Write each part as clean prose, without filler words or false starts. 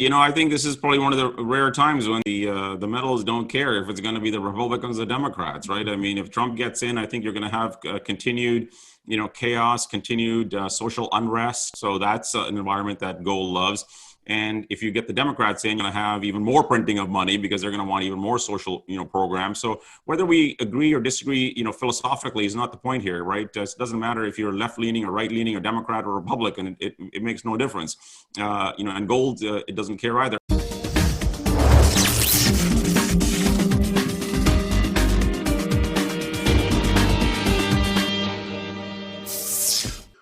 I think this is probably one of the rare times when the metals don't care if it's going to be the Republicans or Democrats, right? I mean, if Trump gets in, I think you're going to have continued, chaos, continued social unrest. So that's an environment that gold loves. And if you get the Democrats in, you're going to have even more printing of money because they're going to want even more social, programs. So whether we agree or disagree, philosophically is not the point here, right? It doesn't matter if you're left leaning or right leaning or Democrat or Republican. It makes no difference. And gold, it doesn't care either.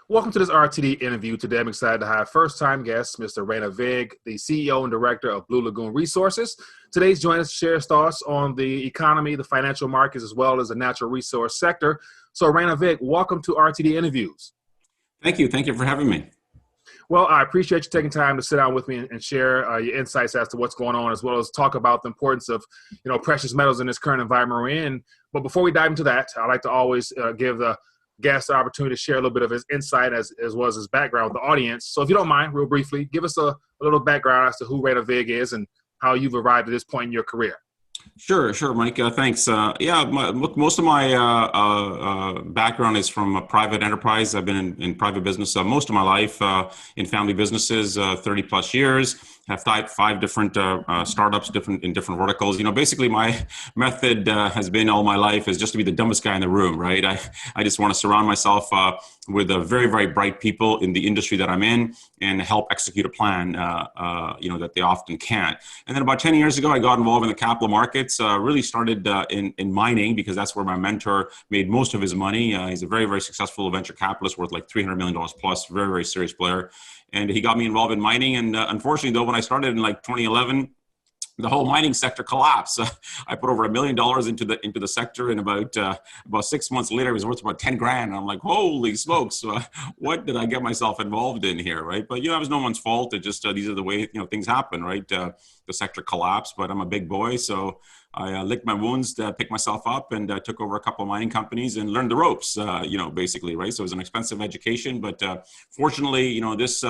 Welcome to this RTD interview. Today, I'm excited to have first-time guest, Mr. Rana Vig, the CEO and director of Blue Lagoon Resources. Today's joining us to share his thoughts on the economy, the financial markets, as well as the natural resource sector. So, Rana Vig, welcome to RTD Interviews. Thank you. Thank you for having me. Well, I appreciate you taking time to sit down with me and share your insights as to what's going on, as well as talk about the importance of, precious metals in this current environment we're in. But before we dive into that, I like to always give the guest the opportunity to share a little bit of his insight as well as his background with the audience. So if you don't mind, real briefly, give us a little background as to who Rana Vig is and how you've arrived at this point in your career. Sure, Mike. Thanks. Most of my background is from a private enterprise. I've been in private business most of my life, in family businesses, 30 plus years. Have five different startups, in different verticals. Basically my method has been all my life is just to be the dumbest guy in the room, right? I just want to surround myself with very, very bright people in the industry that I'm in and help execute a plan, that they often can't. And then about 10 years ago, I got involved in the capital markets, really started in mining because that's where my mentor made most of his money. He's a very, very successful venture capitalist worth like $300 million plus, very, very serious player. And he got me involved in mining. And unfortunately, though, when I started in like 2011, the whole mining sector collapsed. I put over $1 million into the sector, and about 6 months later, it was worth about 10 grand. And I'm like, holy smokes, what did I get myself involved in here, right? But it was no one's fault. It just these are the way things happen, right? The sector collapsed, but I'm a big boy, so I licked my wounds, picked myself up, and took over a couple of mining companies and learned the ropes, basically, right? So it was an expensive education, but fortunately, this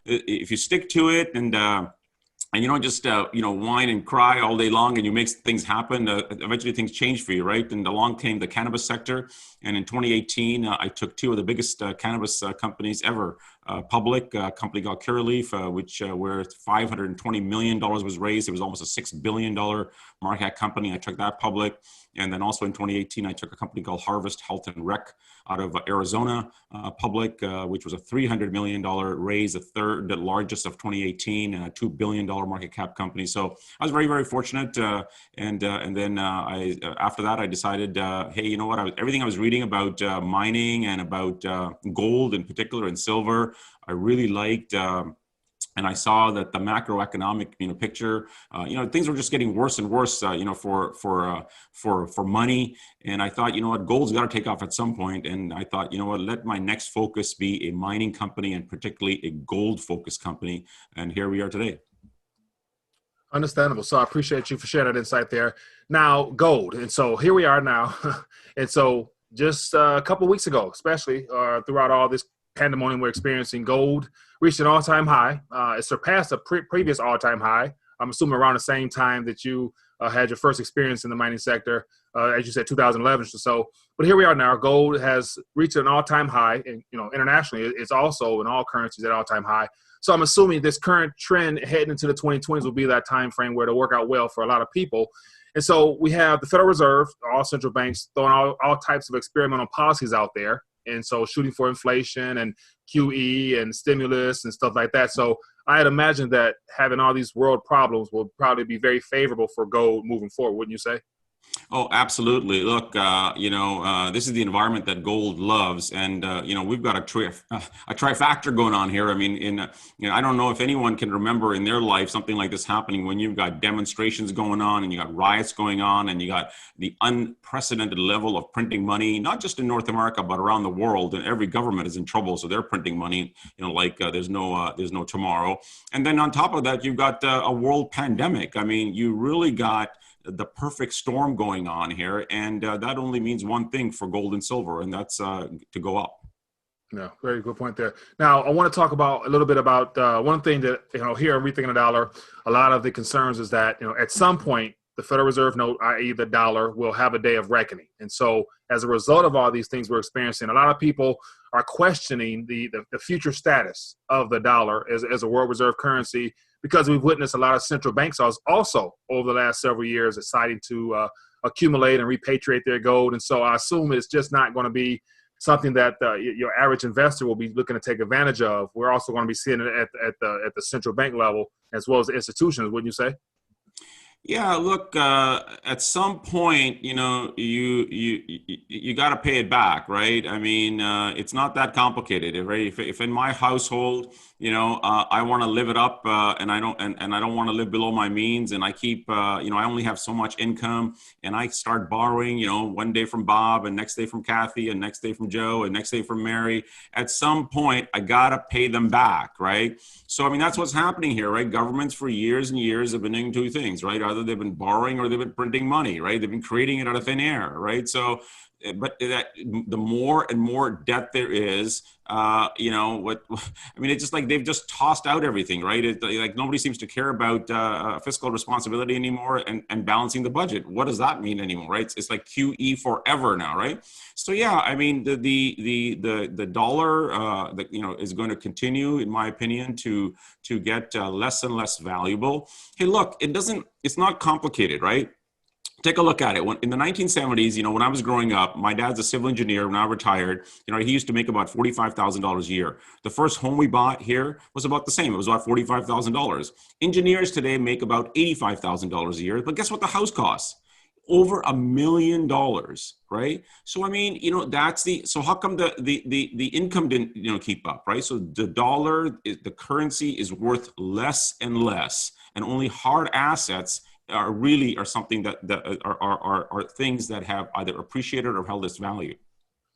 if you stick to it and you don't just, whine and cry all day long and you make things happen, eventually things change for you, right? And along came the cannabis sector. And in 2018, I took two of the biggest cannabis companies ever public. A company called Curaleaf, which where $520 million was raised. It was almost a $6 billion market cap company. I took that public. And then also in 2018, I took a company called Harvest Health and Rec out of Arizona public, which was a $300 million raise, the largest of 2018, a $2 billion market cap company. So I was very, very fortunate. And then after that, I decided, hey, you know what? Everything I was reading about mining and about gold in particular and silver, I really liked. And I saw that the macroeconomic, picture, things were just getting worse and worse, for money. And I thought, gold's got to take off at some point. And I thought, let my next focus be a mining company and particularly a gold-focused company. And here we are today. Understandable. So I appreciate you for sharing that insight there. Now, gold. And so here we are now. And so just a couple of weeks ago, especially throughout all this pandemonium we're experiencing, gold reached an all-time high. It surpassed a previous all-time high. I'm assuming around the same time that you had your first experience in the mining sector, as you said, 2011 or so. But here we are now. Gold has reached an all-time high, and internationally, it's also in all currencies at all-time high. So I'm assuming this current trend heading into the 2020s will be that time frame where it'll work out well for a lot of people. And so we have the Federal Reserve, all central banks throwing all types of experimental policies out there. And so shooting for inflation and QE and stimulus and stuff like that. So I had imagined that having all these world problems will probably be very favorable for gold moving forward, wouldn't you say? Oh, absolutely. Look, this is the environment that gold loves. And, we've got a trifactor going on here. I mean, I don't know if anyone can remember in their life something like this happening when you've got demonstrations going on and you got riots going on and you got the unprecedented level of printing money, not just in North America, but around the world. And every government is in trouble. So they're printing money, there's no tomorrow. And then on top of that, you've got a world pandemic. I mean, you really got the perfect storm going on here. And that only means one thing for gold and silver, and that's to go up. Yeah, very good point there. Now, I want to talk about a little bit about one thing that, here in Rethinking the Dollar, a lot of the concerns is that, at some point, the Federal Reserve note, i.e. the dollar, will have a day of reckoning. And so as a result of all these things we're experiencing, a lot of people are questioning the future status of the dollar as a world reserve currency, because we've witnessed a lot of central banks also over the last several years deciding to accumulate and repatriate their gold. And so I assume it's just not going to be something that your average investor will be looking to take advantage of. We're also going to be seeing it at the central bank level as well as the institutions, wouldn't you say? Yeah, look, at some point, you got to pay it back, right? I mean, it's not that complicated, right? If in my household, I want to live it up, and I don't want to live below my means, and I keep, I only have so much income, and I start borrowing, one day from Bob, and next day from Kathy, and next day from Joe, and next day from Mary. At some point, I gotta pay them back, right? So, I mean, that's what's happening here, right? Governments for years and years have been doing two things, right? Either they've been borrowing or they've been printing money, right? They've been creating it out of thin air, right? So, but the more and more debt there is, it's just like they've just tossed out everything, right? Like nobody seems to care about fiscal responsibility anymore and balancing the budget. What does that mean anymore, right? It's like QE forever now, right? So yeah, I mean the dollar is going to continue, in my opinion, to get less and less valuable. Hey, look, it's not complicated, right? Take a look at it. In the 1970s, when I was growing up, my dad's a civil engineer. When I retired, he used to make about $45,000 a year. The first home we bought here was about the same. It was about $45,000. Engineers today make about $85,000 a year. But guess what the house costs? Over $1 million, right? So I mean, so how come the income didn't keep up, right? So the dollar, the currency is worth less and less, and only hard assets are something that are things that have either appreciated or held its value.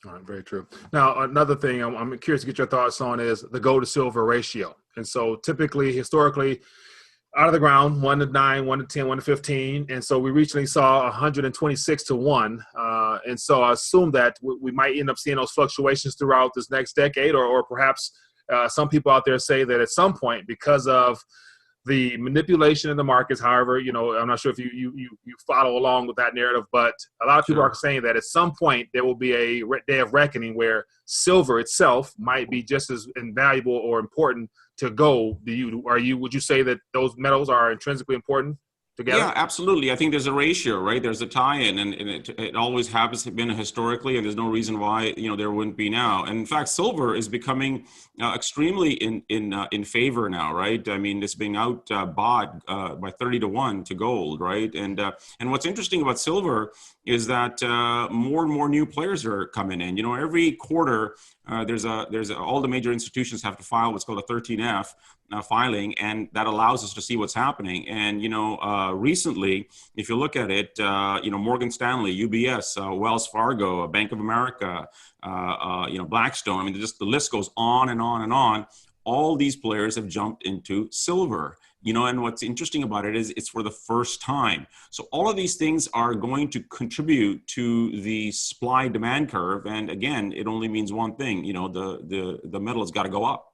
All right, very true. Now, another thing I'm curious to get your thoughts on is the gold to silver ratio. And so typically, historically, out of the ground, 1 to 9, 1 to 10, 1 to 15. And so we recently saw 126 to 1. And so I assume that we might end up seeing those fluctuations throughout this next decade, or perhaps some people out there say that at some point, because of the manipulation in the markets, however, I'm not sure if you follow along with that narrative, but a lot of people are saying that at some point there will be a day of reckoning where silver itself might be just as invaluable or important to gold. Would you say that those metals are intrinsically important together? Yeah, absolutely. I think there's a ratio, right? There's a tie-in, and it always has been historically, and there's no reason why there wouldn't be now. And in fact, silver is becoming extremely in favor now, right? I mean, it's being bought by 30 to 1 to gold, right? And what's interesting about silver is that more and more new players are coming in. Every quarter there's all the major institutions have to file what's called a 13F. Filing, and that allows us to see what's happening. And recently, if you look at it, Morgan Stanley, UBS, Wells Fargo, Bank of America, Blackstone. I mean, just the list goes on and on and on. All these players have jumped into silver. And what's interesting about it is it's for the first time. So all of these things are going to contribute to the supply demand curve. And again, it only means one thing. The metal has got to go up.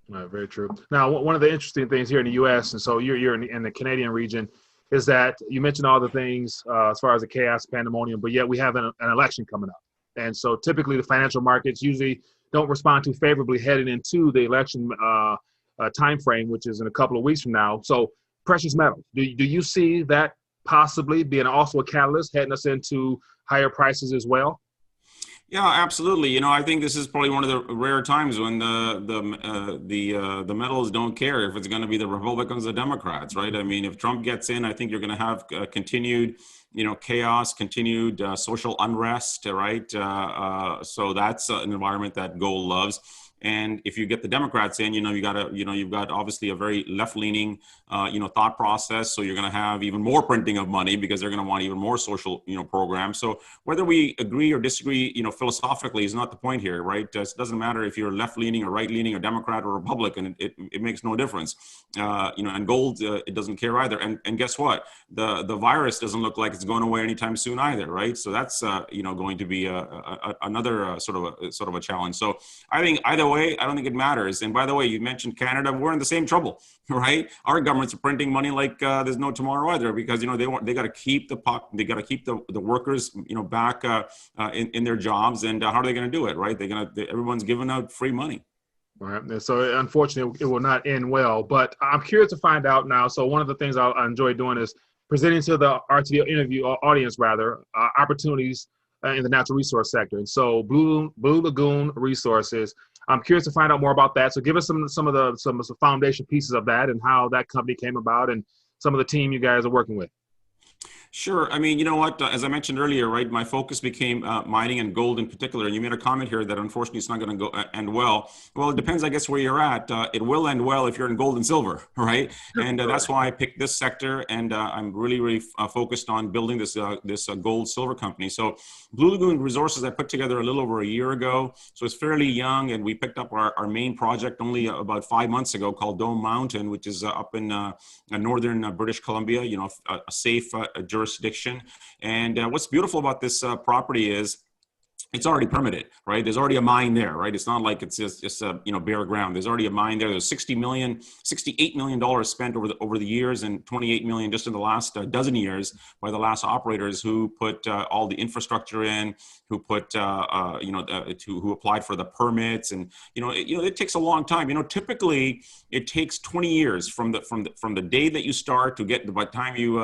Very true. Now, one of the interesting things here in the U.S., and so you're in the Canadian region, is that you mentioned all the things as far as the chaos, pandemonium, but yet we have an election coming up. And so typically the financial markets usually don't respond too favorably heading into the election time frame, which is in a couple of weeks from now. So precious metals, do you see that possibly being also a catalyst heading us into higher prices as well? Yeah, absolutely. I think this is probably one of the rare times when the metals don't care if it's going to be the Republicans or Democrats, right? I mean, if Trump gets in, I think you're going to have continued, chaos, continued social unrest, right? So that's an environment that gold loves. And if you get the Democrats in, you've got obviously a very left-leaning, thought process. So you're going to have even more printing of money because they're going to want even more social, programs. So whether we agree or disagree, philosophically is not the point here, right? It doesn't matter if you're left-leaning or right-leaning or Democrat or Republican. It makes no difference. And gold, it doesn't care either. And guess what? The virus doesn't look like it's going away anytime soon either, right? So that's going to be another sort of a challenge. So I think either way, I don't think it matters. And by the way, you mentioned Canada. We're in the same trouble, right? Our governments are printing money like there's no tomorrow either, because they got to keep the workers back in their jobs. And how are they going to do it, right? Everyone's giving out free money. Right. So unfortunately, it will not end well. But I'm curious to find out now. So one of the things I enjoy doing is presenting to the RTD interview audience, opportunities in the natural resource sector. And so Blue Lagoon Resources, I'm curious to find out more about that. So give us some foundation pieces of that and how that company came about and some of the team you guys are working with. Sure. I mean, you know what? As I mentioned earlier, right, my focus became mining and gold in particular. And you made a comment here that unfortunately it's not going to go end well. Well, it depends, I guess, where you're at. It will end well if you're in gold and silver, right? And that's why I picked this sector. And I'm really focused on building this gold silver company. So Blue Lagoon Resources, I put together a little over a year ago. So it's fairly young. And we picked up our main project only about 5 months ago called Dome Mountain, which is up in northern British Columbia, a safe jurisdiction. And what's beautiful about this property is it's already permitted, right? There's already a mine there, right? It's not like it's just bare ground. There's already a mine there. There's $68 million spent over the years, and 28 million just in the last dozen years by the last operators who put all the infrastructure in, who put who applied for the permits, and it takes a long time. Typically it takes 20 years from the day that you start to get by the time you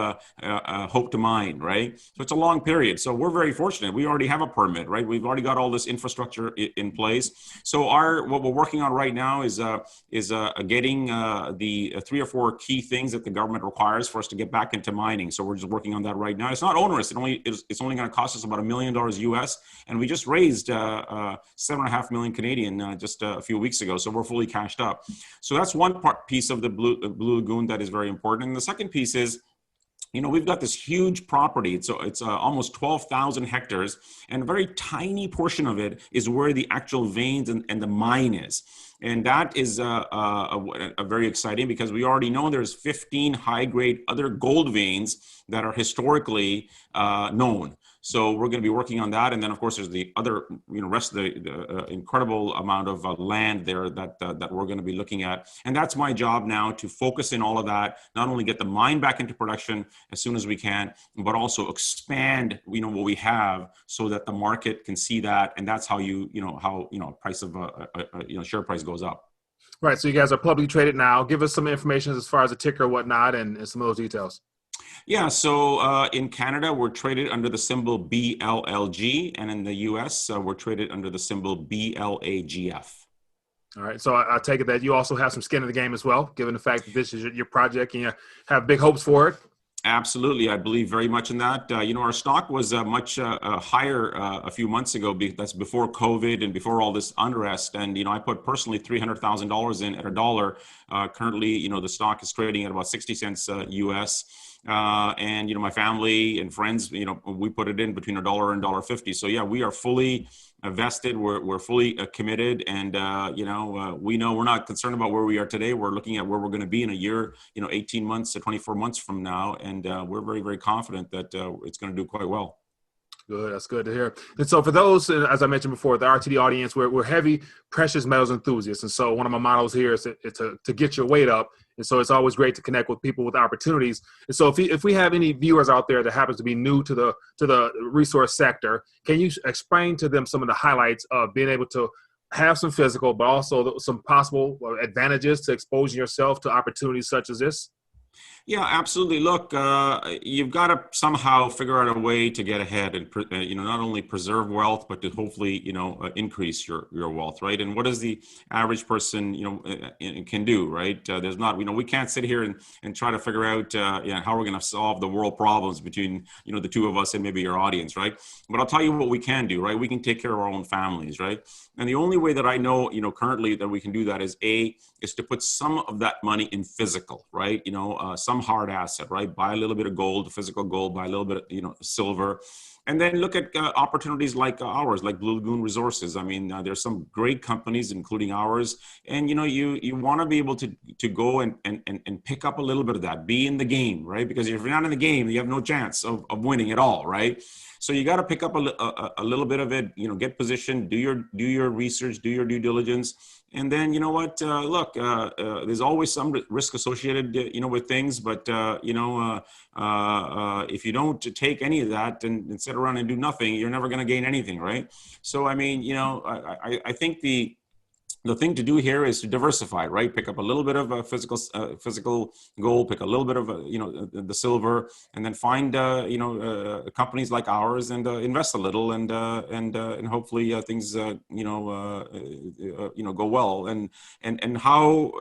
hope to mine, right? So it's a long period. So we're very fortunate. We already have a permit, right? We've already got all this infrastructure in place. So what we're working on right now is getting the 3 or 4 key things that the government requires for us to get back into mining. So we're just working on that right now. It's not onerous. It's only going to cost us about $1 million US, and we just raised 7.5 million Canadian just a few weeks ago. So we're fully cashed up. So that's one piece of the Blue Lagoon that is very important. And the second piece is, we've got this huge property. It's almost 12,000 hectares, and a very tiny portion of it is where the actual veins and the mine is. And that is a very exciting, because we already know there's 15 high-grade other gold veins that are historically known. So we're going to be working on that. And then, of course, there's the other, rest of the incredible amount of land there that we're going to be looking at. And that's my job now, to focus in all of that, not only get the mine back into production as soon as we can, but also expand, what we have, so that the market can see that. And that's how price of share price goes up. Right. So you guys are publicly traded now. Give us some information as far as the ticker and whatnot, and some of those details. Yeah, so in Canada, we're traded under the symbol BLLG, and in the US, we're traded under the symbol BLAGF. All right, so I take it that you also have some skin in the game as well, given the fact that this is your project and you have big hopes for it. Absolutely. I believe very much in that. Our stock was much higher a few months ago. That's before COVID and before all this unrest. And, I put personally $300,000 in at $1. Currently, the stock is trading at about 60 cents US. And my family and friends, we put it in between $1 and $1.50. So yeah, we are fully vested. We're fully committed, and we know we're not concerned about where we are today. We're looking at where we're going to be in a year, 18 months to 24 months from now, and we're very, very confident that it's going to do quite well. Good. That's good to hear. And so for those, as I mentioned before, the RTD audience, we're heavy precious metals enthusiasts. And so one of my models here is to get your weight up. And so it's always great to connect with people with opportunities. And so if we have any viewers out there that happens to be new to the resource sector, can you explain to them some of the highlights of being able to have some physical, but also some possible advantages to exposing yourself to opportunities such as this? Yeah, absolutely. Look, you've got to somehow figure out a way to get ahead and, not only preserve wealth, but to hopefully, increase your wealth, right? And what does the average person, can do, right? There's not, we can't sit here and try to figure out, how we're going to solve the world problems between, the two of us and maybe your audience, right? But I'll tell you what we can do, right? We can take care of our own families, right? And the only way that I know, currently that we can do that is to put some of that money in physical, right? Some hard asset, right? Buy a little bit of gold, physical gold, buy a little bit of, silver, and then look at opportunities like ours, like Blue Lagoon Resources. I mean, there's some great companies, including ours, and you want to be able to go and pick up a little bit of that, be in the game, right? Because if you're not in the game, you have no chance of winning at all, right? So you got to pick up a little bit of it, get positioned, do your research, do your due diligence. And then, you know what, look, there's always some risk associated, with things, but, if you don't take any of that and sit around and do nothing, you're never going to gain anything, right? So, I mean, I think the thing to do here is to diversify, right? Pick up a little bit of a physical gold, pick a little bit of the silver, and then find companies like ours and invest a little, and hopefully things go well. And how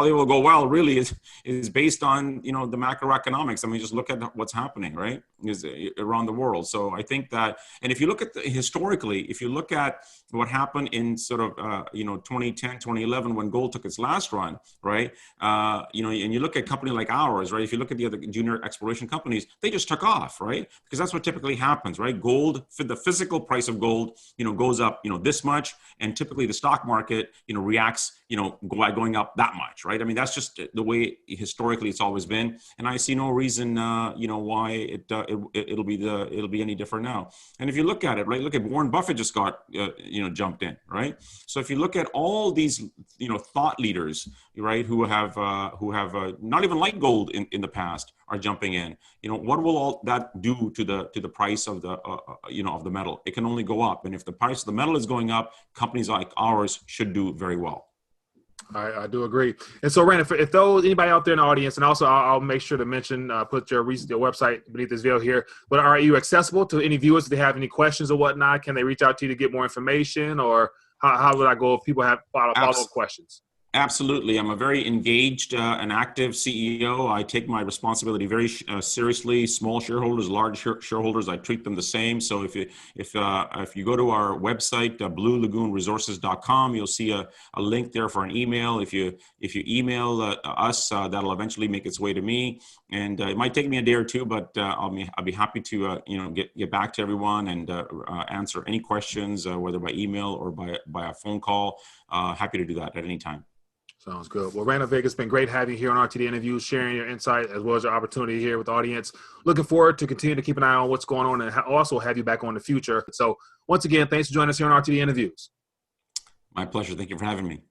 they will go well really is based on the macroeconomics. I mean, just look at what's happening, right? Is around the world. So I think that, and if you look at historically, if you look at what happened in sort of 2010, 2011, when gold took its last run, right? And you look at a company like ours, right? If you look at the other junior exploration companies, they just took off, right? Because that's what typically happens, right? Gold, the physical price of gold, goes up, this much, and typically the stock market, reacts, by going up that much, right? I mean, that's just the way historically it's always been, and I see no reason, why it'll be any different now. And if you look at it, right, look at Warren Buffett just got, jumped in, right? So if you look at all these, thought leaders, right, who have not even liked gold in the past, are jumping in. What will all that do to the price of the of the metal? It can only go up, and if the price of the metal is going up, companies like ours should do very well. I do agree. And so, Rana, if anybody out there in the audience, and also I'll make sure to mention, put your website beneath this video here, but are you accessible to any viewers if they have any questions or whatnot? Can they reach out to you to get more information, or how would I go if people have follow-up questions? Absolutely. I'm a very engaged and active CEO. I take my responsibility very seriously. Small shareholders, large shareholders, I treat them the same. So if you go to our website, bluelagoonresources.com, you'll see a link there for an email. If you email us, that'll eventually make its way to me. And it might take me a day or two, but I'll be happy to get back to everyone and answer any questions, whether by email or by a phone call. Happy to do that at any time. Sounds good. Well, Rana Vig, it's been great having you here on RTD Interviews, sharing your insight as well as your opportunity here with the audience. Looking forward to continue to keep an eye on what's going on and also have you back on in the future. So once again, thanks for joining us here on RTD Interviews. My pleasure. Thank you for having me.